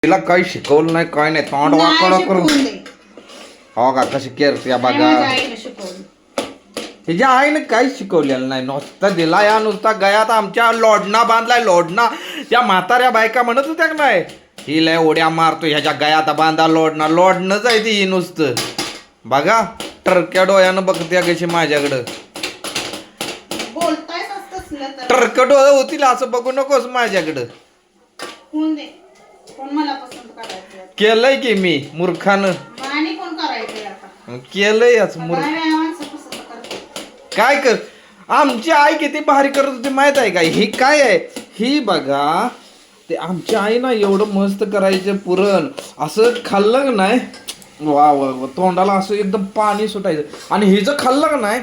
तिला काही शिकवलं नाही काय नाही तोंड वाकड करून हो का कशी करते बघा. तिच्या आईने काहीच शिकवलेलं नाही नुसता दिला या नुसता गयात आमच्या लोडणा बांधलाय लोडणा. त्या म्हाताऱ्या बायका म्हणत होत्या का नाही ही लय उड्या मारतो ह्याच्या गयात बांधा लोडणा लोडणंच आहे ती नुसतं. बघा टरक्या डोळ्यानं बघते कशी माझ्याकडं टरक डोळं होतील असं बघू नकोस माझ्याकडं. केलंय की मी मूर्खानं केलंयच काय कर. आमची आई किती भारी करत होती माहित आहे का. ही काय आहे ही बघा ते आमची आई ना एवढं मस्त करायचं पुरण असं खाल्लं का नाही वा वा तोंडाला असं एकदम पाणी सुटायचं. आणि हिचं खाल्लं का नाही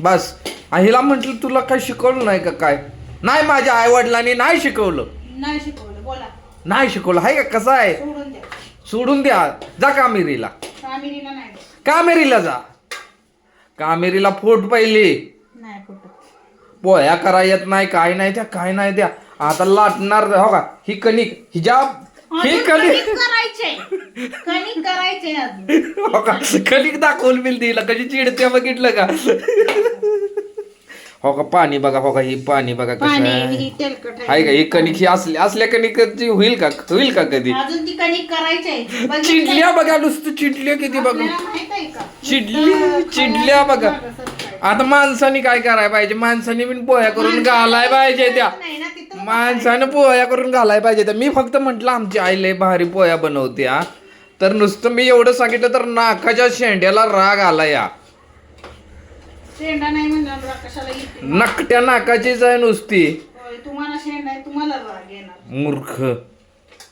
बस. हिला म्हटलं तुला काय शिकवलं नाही का काय. नाही माझ्या आई वडिलांनी नाही शिकवलं नाही शिकवलं आहे का. कसं आहे सोडून द्या जा कामेरीला कामेरीला जा. कामेरीला फोट पहिली पोह्या करा येत नाही काय नाही त्या काय नाही द्या आता लाटणार हो का. ही कणिक हिच्या ही कणिक हो का कणिक दाखवून बिल दिला कशी चिडते बघितलं का. हो का पाणी बघा हो का ही पाणी बघा कसं आहे का. ही कणिक ही असल्या कणिकची होईल का कधी. चिडल्या बघा नुसतं चिडल्या किती बघा चिडल्या बघा. आता माणसाने काय करायला पाहिजे माणसाने पण पोह्या करून घालाय पाहिजे त्या माणसानं पोह्या करून घालाय पाहिजे त्या. मी फक्त म्हंटल आमची आई लय भारी पोह्या बनवते हा तर नुसतं मी एवढं सांगितलं तर नाकाच्या शेंड्याला राग आला या. नकट्या नाकाचीच आहे नुसती मूर्ख.